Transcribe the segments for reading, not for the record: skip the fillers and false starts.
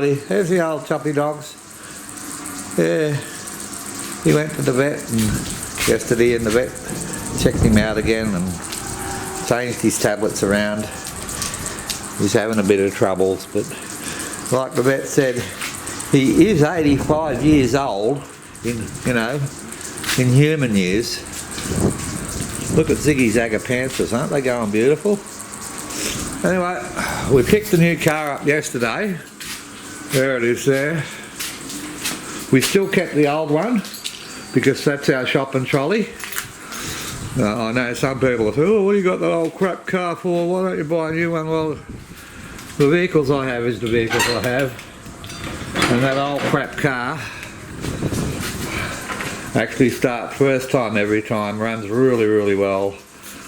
Alrighty, there's the old choppy dogs. Yeah, he went to the vet and yesterday, and the vet checked him out again and changed his tablets around. He's having a bit of troubles, but like the vet said, he is 85 years old in, in human years. Look at Ziggy's agapanthus, aren't they going beautiful? Anyway, we picked the new car up yesterday. There it is there. We still kept the old one because that's our shopping trolley. I know some people say, oh, what do you got that old crap car for? Why don't you buy a new one? Well, the vehicles I have is the vehicles I have. And that old crap car actually starts first time every time, runs really, really well.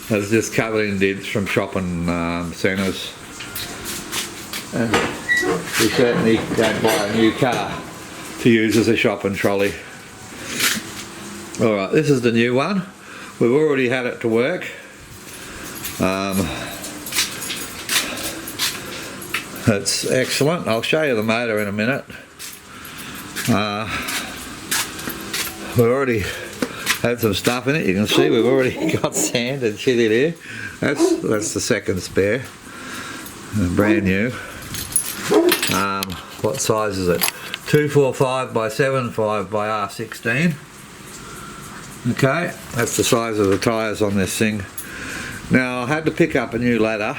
It's just covered in dents from shopping centres. And we certainly don't buy a new car to use as a shopping trolley. Alright, this is the new one. We've already had it to work. It's excellent. I'll show you the motor in a minute. We've already had some stuff in it. You can see we've already got sand and shit in here. That's the second spare, brand new. What size is it? 245 by 75 by R16. Okay, that's the size of the tyres on this thing. Now I had to pick up a new ladder.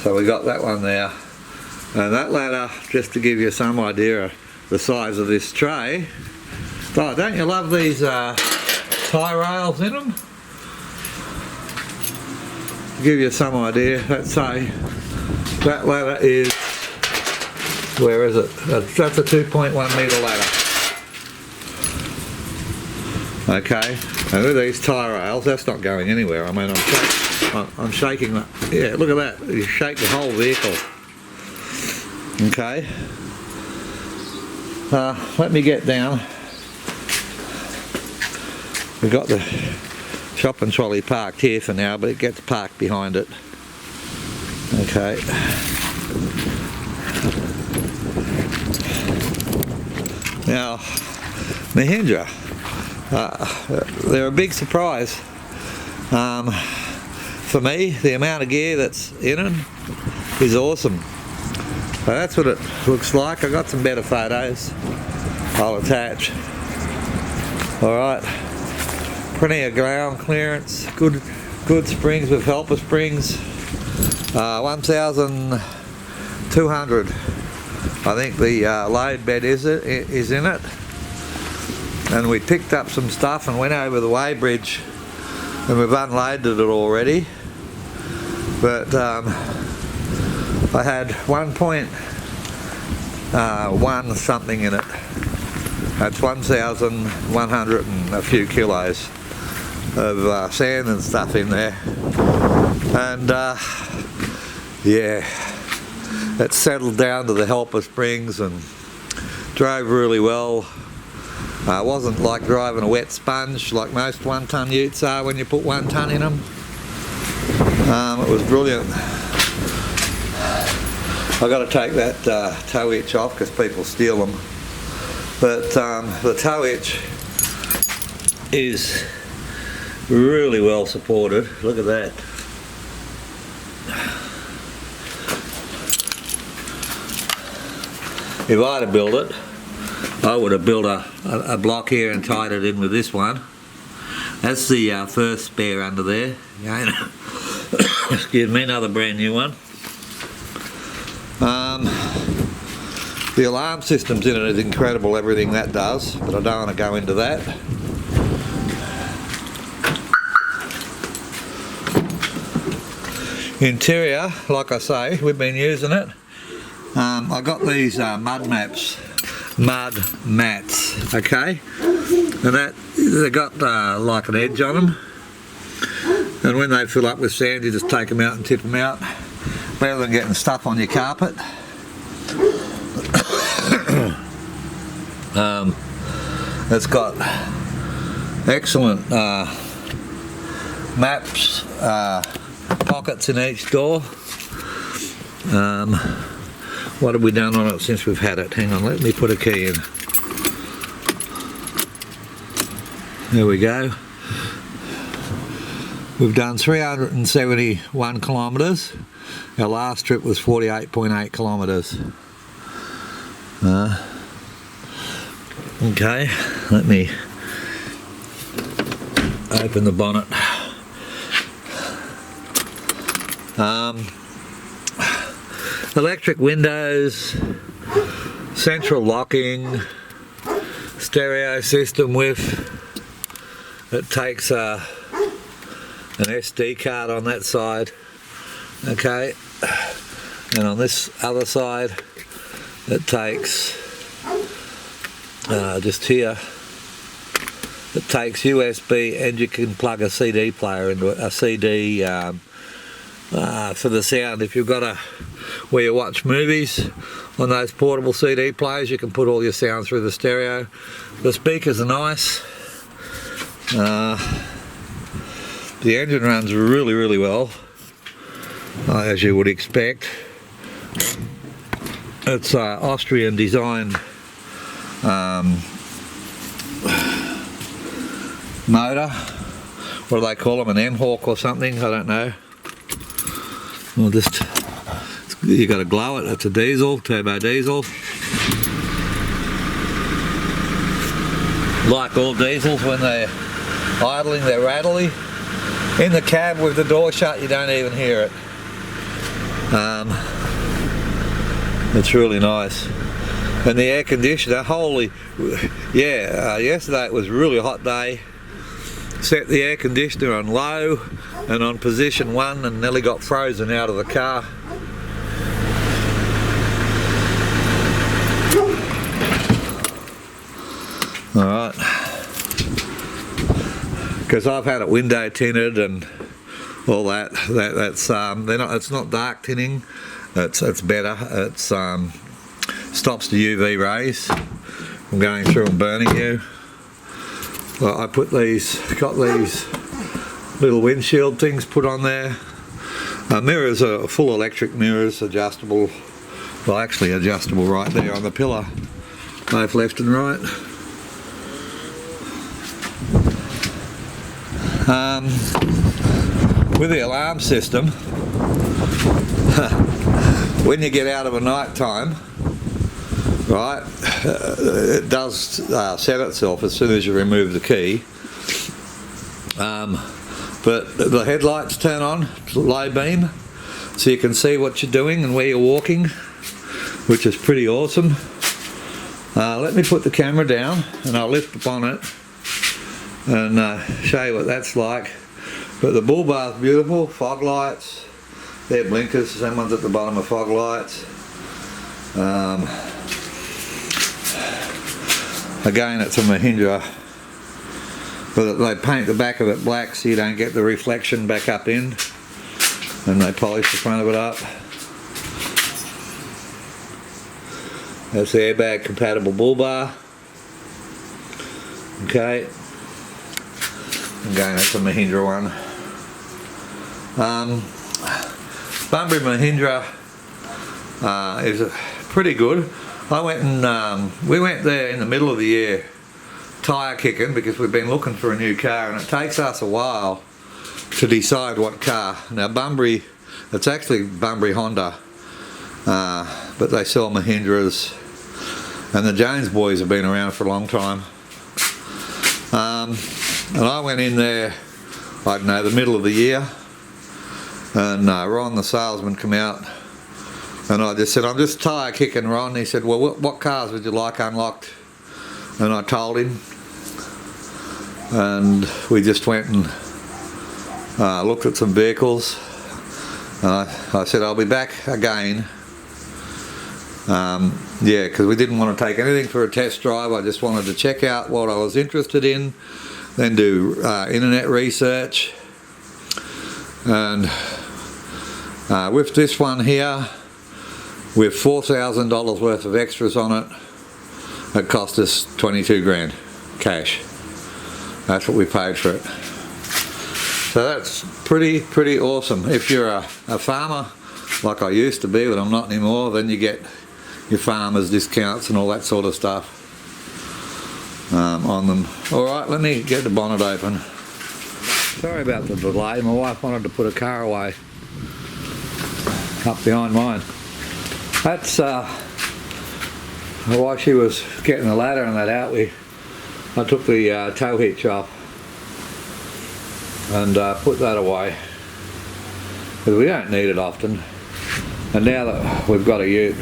So we got that one there. And that ladder, just to give you some idea of the size of this tray. Oh, don't you love these tie rails in them? To give you some idea, let's say that ladder is, where is it? That's a 2.1 metre ladder. Okay, and with these tie rails, that's not going anywhere. I mean, I'm shaking that. Yeah, look at that. You shake the whole vehicle. Okay. Let me get down. We've got the shopping trolley parked here for now, but it gets parked behind it. Okay. Now, Mahindra, they're a big surprise. For me, the amount of gear that's in them is awesome. So that's what it looks like. I got some better photos I'll attach. Alright, plenty of ground clearance, good springs with helper springs. 1,200 I think the load bed is in it. And we picked up some stuff and went over the weighbridge and we've unloaded it already. But I had 1.1 something in it. That's 1,100 and a few kilos of sand and stuff in there. And yeah, it settled down to the helper springs and drove really well. It wasn't like driving a wet sponge like most 1 tonne utes are when you put 1 tonne in them. It was brilliant. I've got to take that tow hitch off because people steal them. But the tow hitch is really well supported. Look at that. If I'd have built it, I would have built a block here and tied it in with this one. That's the first spare under there. Excuse me, another brand new one. The alarm system's in it is incredible, everything that does, but I don't want to go into that. Interior, like I say, we've been using it. I got these mud mats, okay, and that they got like an edge on them, and when they fill up with sand you just take them out and tip them out, rather than getting stuff on your carpet. It's got excellent maps, pockets in each door. What have we done on it since we've had it? Hang on, let me put a key in. There we go. We've done 371 kilometres. Our last trip was 48.8 kilometres. Okay, let me open the bonnet. Electric windows, central locking, stereo system with, it takes an SD card on that side, okay, and on this other side it takes just here, it takes USB, and you can plug a CD player into it, a CD for the sound. If you've got where you watch movies on those portable CD players, you can put all your sound through the stereo. The speakers are nice. The engine runs really well, as you would expect. It's Austrian designed motor. What do they call them? An M-Hawk or something? I don't know. Well, you got to glow it. It's a diesel, turbo diesel. Like all diesels, when they're idling, they're rattly. In the cab with the door shut, you don't even hear it. It's really nice. And the air conditioner, yesterday it was a really hot day. Set the air conditioner on low and on position 1 and nearly got frozen out of the car. Alright, because I've had it window tinted and all that. It's not dark tinting. It's better. It stops the UV rays from going through and burning you. Well, I got these little windshield things put on there. Mirrors are full electric mirrors, adjustable. Well, actually adjustable right there on the pillar, both left and right. With the alarm system, when you get out of a night time, right, it does set itself as soon as you remove the key. But the headlights turn on, low beam, so you can see what you're doing and where you're walking, which is pretty awesome. Let me put the camera down and I'll lift the bonnet and show you what that's like. But the bull bar's beautiful, fog lights, they're blinkers, same ones at the bottom are fog lights. Again, it's a Mahindra, but they paint the back of it black so you don't get the reflection back up in, and they polish the front of it up. That's the airbag compatible bull bar. Okay. Again, that's a Mahindra one. Bunbury Mahindra is pretty good. I went and we went there in the middle of the year tyre kicking because we've been looking for a new car, and it takes us a while to decide what car. Now Bunbury, it's actually Bunbury Honda, but they sell Mahindras, and the Jones boys have been around for a long time. And I went in there, I don't know, the middle of the year, and Ron the salesman come out, and I just said, I'm just tyre kicking, Ron. He said, well, what cars would you like unlocked? And I told him, and we just went and looked at some vehicles. I said, I'll be back again. Yeah, because we didn't want to take anything for a test drive. I just wanted to check out what I was interested in, then do internet research. And with this one here, with $4,000 worth of extras on it, it cost us 22 grand cash. That's what we paid for it. So that's pretty awesome. If you're a farmer like I used to be, but I'm not anymore. Then you get your farmers discounts and all that sort of stuff on them. Alright, let me get the bonnet open. Sorry about the delay, my wife wanted to put a car away up behind mine. That's while she was getting the ladder and that out, I took the tow hitch off and put that away, because we don't need it often. And now that we've got a ute,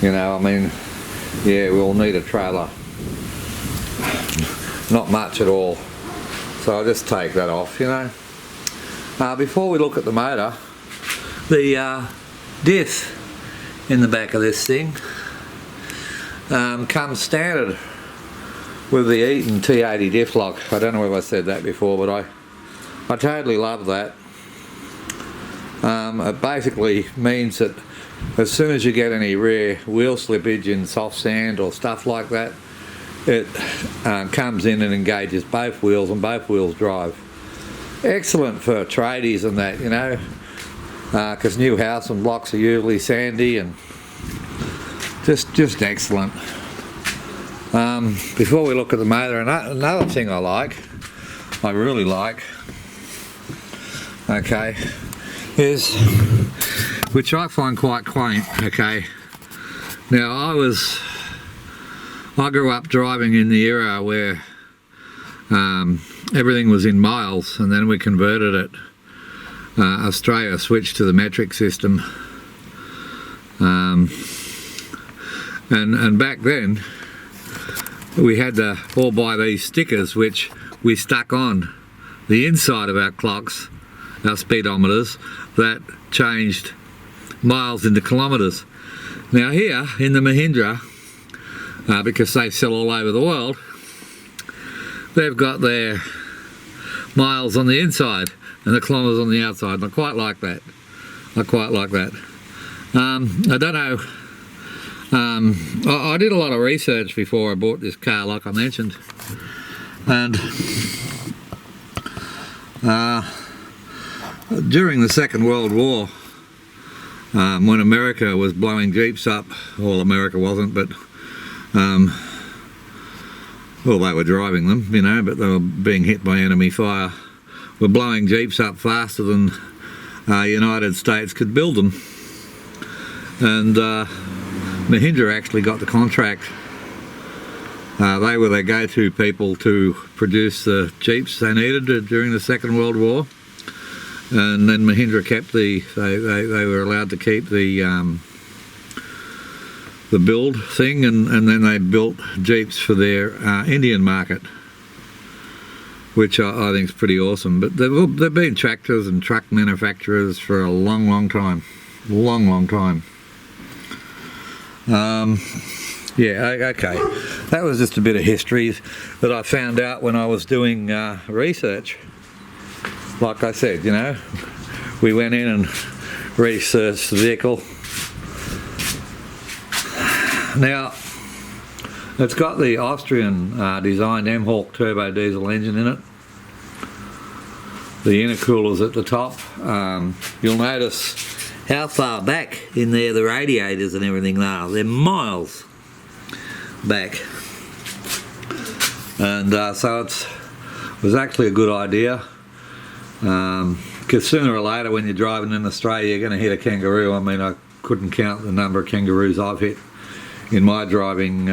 you know, I mean, yeah, we'll need a trailer. Not much at all. So I'll just take that off, you know. Before we look at the motor, the diff in the back of this thing comes standard with the Eaton T80 Diff Lock. I don't know if I said that before, but I totally love that. It basically means that as soon as you get any rear wheel slippage in soft sand or stuff like that, it comes in and engages both wheels, and both wheels drive. Excellent for tradies and that, you know, because new house and blocks are usually sandy, and just excellent. Before we look at the motor, another thing I really like, okay, is, which I find quite quaint, okay. Now I grew up driving in the era where everything was in miles, and then we converted it. Australia switched to the metric system, and back then we had to all buy these stickers which we stuck on the inside of our clocks, our speedometers, that changed miles into kilometres. Now here in the Mahindra, because they sell all over the world, they've got their miles on the inside and the kilometres on the outside, and I quite like that. I quite like that. I don't know, I did a lot of research before I bought this car, like I mentioned, and during the Second World War, when America was blowing Jeeps up, well, America wasn't, but well, they were driving them, you know, but they were being hit by enemy fire. We're blowing Jeeps up faster than United States could build them, and Mahindra actually got the contract. They were their go-to people to produce the Jeeps they needed during the Second World War, and then Mahindra kept they were allowed to keep the build thing, and then they built Jeeps for their Indian market, which I think is pretty awesome. But they've been tractors and truck manufacturers for a long time, long time. Yeah, okay, that was just a bit of history that I found out when I was doing research. Like I said, you know, we went in and researched the vehicle. Now, it's got the Austrian designed M-Hawk turbo diesel engine in it. The intercooler's at the top. You'll notice how far back in there the radiators and everything are. They're miles back. And so it was actually a good idea. Because sooner or later when you're driving in Australia you're going to hit a kangaroo. I mean, I couldn't count the number of kangaroos I've hit in my driving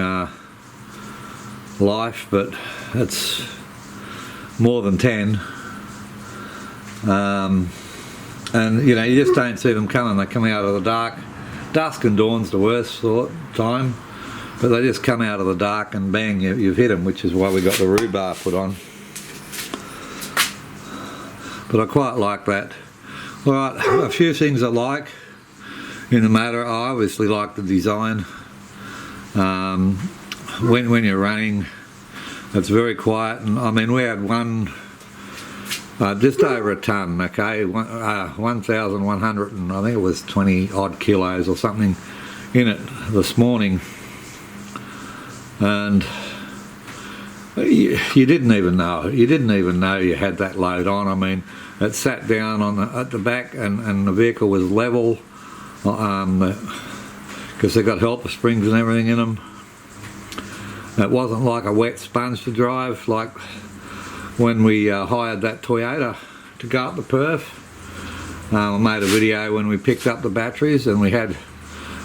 life, but it's more than 10. And you know, you just don't see them coming. They come out of the dark. Dusk and dawn's the worst sort of time, but they just come out of the dark and bang, you've hit them, which is why we got the rhubarb put on. But I quite like that. Alright, a few things I like in the motor. I obviously like the design. When you're running, it's very quiet, and I mean, we had one just over a tonne, okay, 1,100 and I think it was 20 odd kilos or something in it this morning, and you didn't even know you had that load on. I mean, it sat down at the back, and the vehicle was level. because they've got helper springs and everything in them. It wasn't like a wet sponge to drive like when we hired that Toyota to go up the Perth. I made a video when we picked up the batteries and we had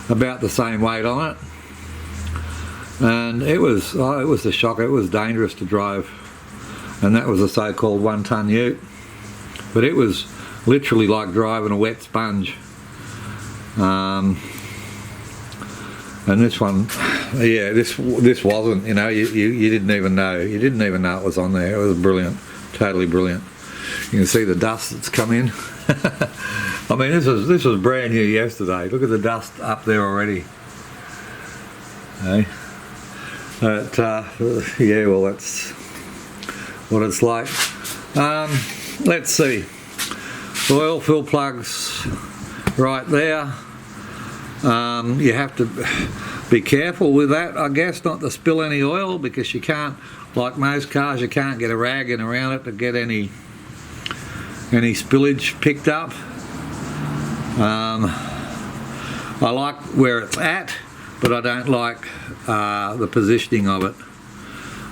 about the same weight on it, and it was a shock. It was dangerous to drive, and that was a so-called 1 ton ute, but it was literally like driving a wet sponge. And this one, yeah, this wasn't, you know, you didn't even know it was on there. It was brilliant, totally brilliant. You can see the dust that's come in. I mean, this was brand new yesterday. Look at the dust up there already. Hey, but yeah, well, that's what it's like. Let's see. Oil fill plugs right there. You have to be careful with that, I guess, not to spill any oil, because you can't, like most cars, you can't get a rag in around it to get any spillage picked up. I like where it's at, but I don't like the positioning of it.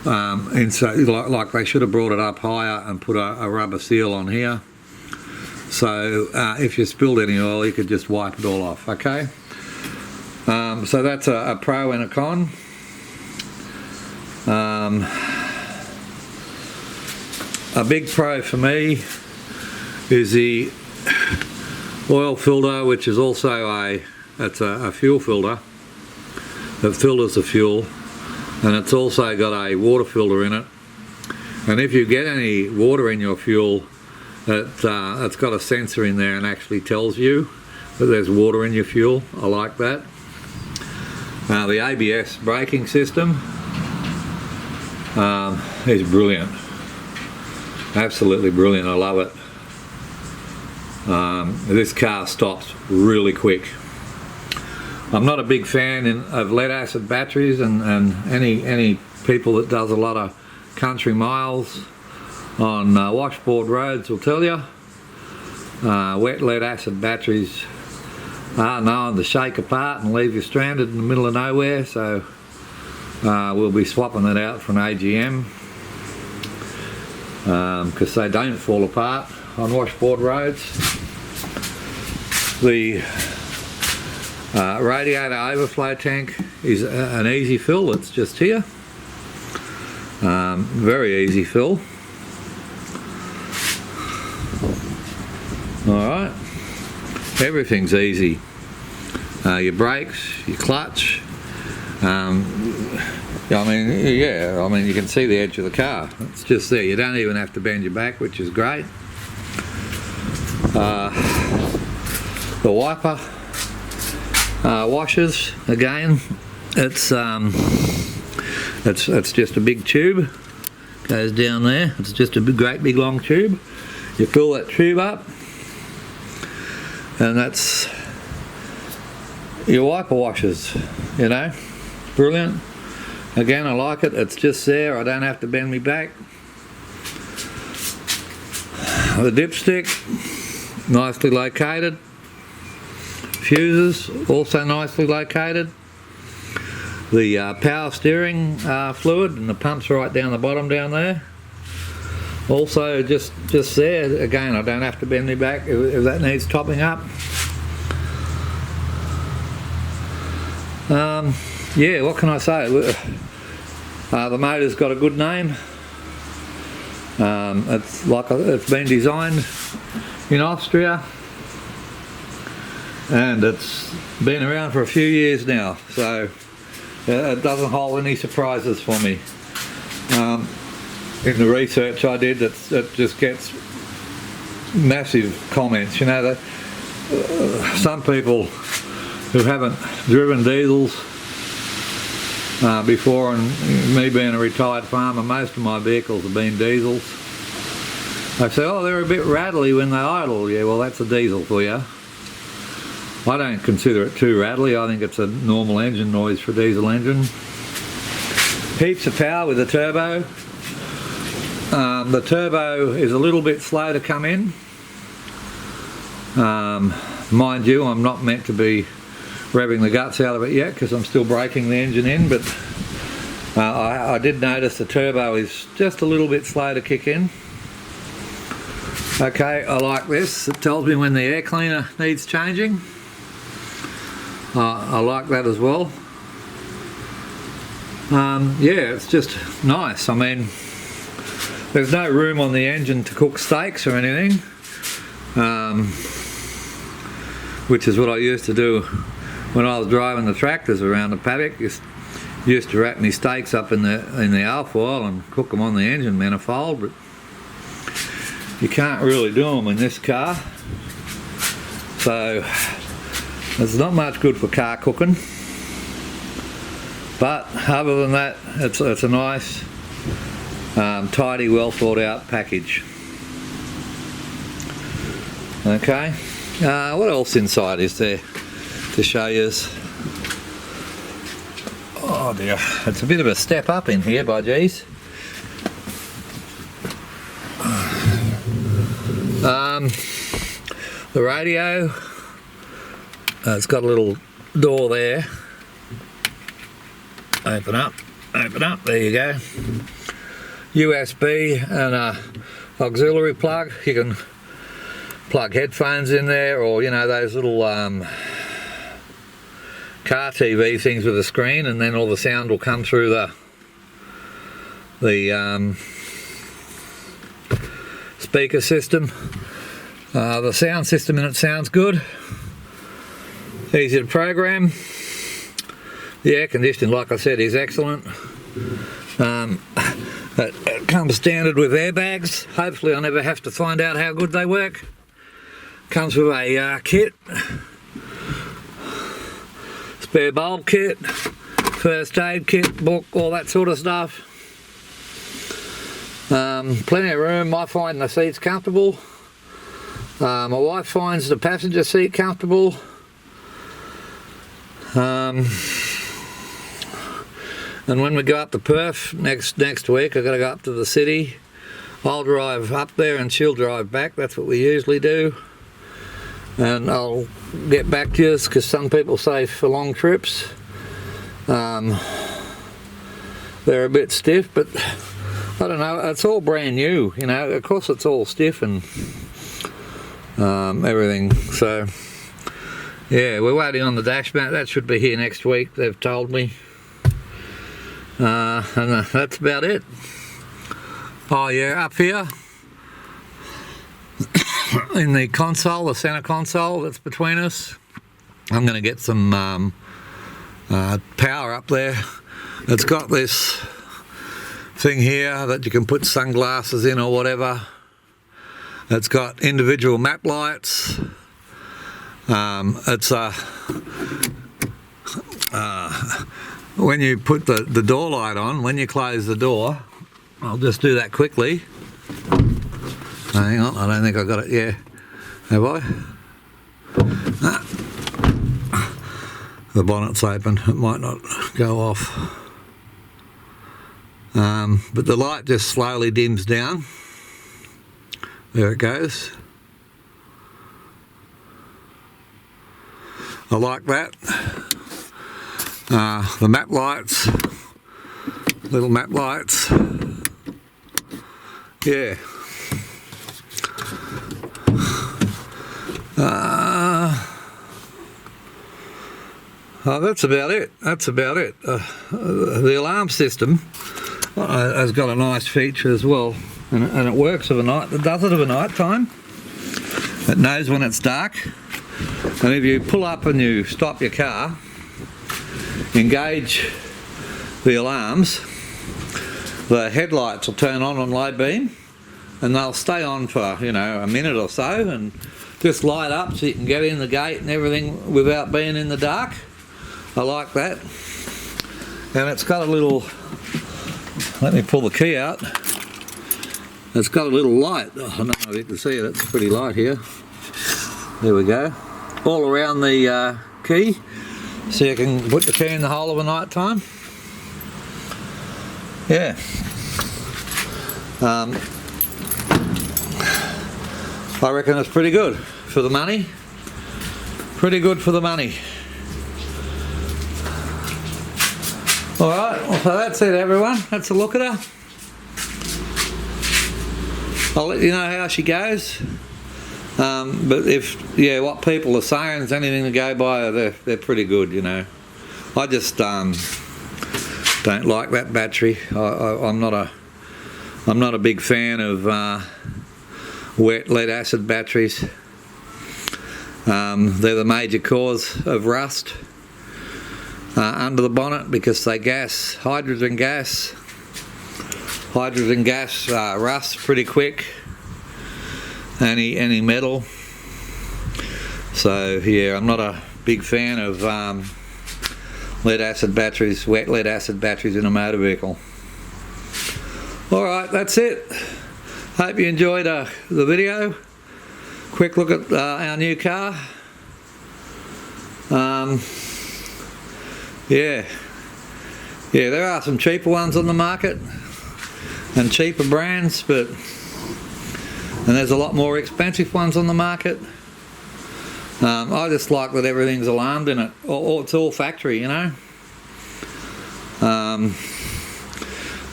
And so, like they should have brought it up higher and put a rubber seal on here. So if you spilled any oil, you could just wipe it all off, okay? So that's a pro and a con. A big pro for me is the oil filter, which is also a fuel filter that filters the fuel, and it's also got a water filter in it. And if you get any water in your fuel, it's got a sensor in there and actually tells you that there's water in your fuel. I like that. The ABS braking system is brilliant, absolutely brilliant. I love it. This car stops really quick. I'm not a big fan of lead acid batteries, and any people that does a lot of country miles on washboard roads will tell you wet lead acid batteries are known to shake apart and leave you stranded in the middle of nowhere, so we'll be swapping that out for an AGM, because they don't fall apart on washboard roads. The radiator overflow tank is an easy fill. It's just here. Very easy fill. Alright, everything's easy. Your brakes, your clutch. I mean, you can see the edge of the car. It's just there. You don't even have to bend your back, which is great. The wiper washers, again, it's just a big tube, goes down there. It's just a great big long tube. You fill that tube up, and that's your wiper washers, you know. Brilliant. Again, I like it. It's just there. I don't have to bend me back. The dipstick, nicely located. Fuses, also nicely located. The power steering fluid, and the pump's right down the bottom down there. Also just there. Again, I don't have to bend me back if that needs topping up. Yeah, what can I say? The motor's got a good name. It's been designed in Austria, and it's been around for a few years now, so it doesn't hold any surprises for me. In the research I did, it just gets massive comments. You know, that some people who haven't driven diesels before, and me being a retired farmer, most of my vehicles have been diesels. They say, oh, they're a bit rattly when they idle. Yeah, well, that's a diesel for you. I don't consider it too rattly. I think it's a normal engine noise for a diesel engine. Heaps of power with the turbo. The turbo is a little bit slow to come in. Mind you, I'm not meant to be revving the guts out of it yet because I'm still breaking the engine in, but I did notice the turbo is just a little bit slow to kick in. Okay, I like this. It tells me when the air cleaner needs changing. I like that as well. Yeah, it's just nice. I mean, there's no room on the engine to cook steaks or anything, which is what I used to do when I was driving the tractors around the paddock. Used to wrap my steaks up in the alfoil and cook them on the engine manifold, but you can't really do them in this car. So it's not much good for car cooking. But other than that, it's a nice, tidy, well thought out package. Okay, what else inside is there to show you? Oh dear, it's a bit of a step up in here, by geez. The radio, it's got a little door there. Open up, there you go. USB and a auxiliary plug. You can plug headphones in there, or you know, those little car TV things with a screen, and then all the sound will come through the speaker system. The sound system in it sounds good. Easy to program. The air conditioning, like I said, is excellent. It comes standard with airbags. Hopefully I never have to find out how good they work. Comes with a kit, spare bulb kit, first aid kit, book, all that sort of stuff. Plenty of room. I find the seats comfortable. My wife finds the passenger seat comfortable. And when we go up to Perth next week, I've got to go up to the city. I'll drive up there and she'll drive back. That's what we usually do. And I'll get back to you, because some people say for long trips they're a bit stiff, but I don't know, it's all brand new, you know. Of course it's all stiff and everything. So yeah, we're waiting on the dash mat. That should be here next week, they've told me. And that's about it. Oh yeah, up here in the console, the center console that's between us, I'm going to get some power up there. It's got this thing here that you can put sunglasses in or whatever. It's got individual map lights. It's a when you put the door light on, when you close the door, I'll just do that quickly. Hang on, I don't think I got it. Yeah, have I? The bonnet's open, it might not go off. But the light just slowly dims down. There it goes. I like that. The map lights, little map lights. Yeah. Oh, that's about it. That's about it. The alarm system has got a nice feature as well, and it works of a night. It does it of a night time. It knows when it's dark, and if you pull up and you stop your car, engage the alarms, the headlights will turn on low beam, and they'll stay on for, you know, a minute or so, and just light up so you can get in the gate and everything without being in the dark. I like that. And it's got a little, let me pull the key out. It's got a little light. Oh, I don't know if you can see it, it's a pretty light here. There we go. All around the key, so you can put the key in the hole of a night time. Yeah. I reckon it's pretty good for the money. Pretty good for the money. Alright, well, so that's it everyone. That's a look at her. I'll let you know how she goes. But if, yeah, what people are saying is anything to go by, they're pretty good, you know. I just don't like that battery. I'm not a big fan of wet lead acid batteries. They're the major cause of rust under the bonnet because they gas, hydrogen gas. Hydrogen gas rusts pretty quick. Any metal. So yeah, I'm not a big fan of lead acid batteries, wet lead acid batteries in a motor vehicle. Alright, that's it. Hope you enjoyed the video. Quick look at our new car. Yeah, there are some cheaper ones on the market and cheaper brands, and there's a lot more expensive ones on the market. I just like that everything's alarmed in it, or it's all factory, you know.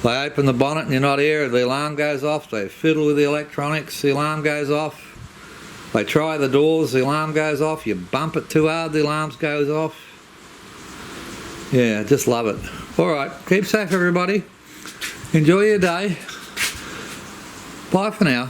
They open the bonnet and you're not here, the alarm goes off. They fiddle with the electronics, the alarm goes off. They try the doors, the alarm goes off. You bump it too hard, the alarm goes off. Yeah, just love it. Alright, keep safe everybody. Enjoy your day. Bye for now.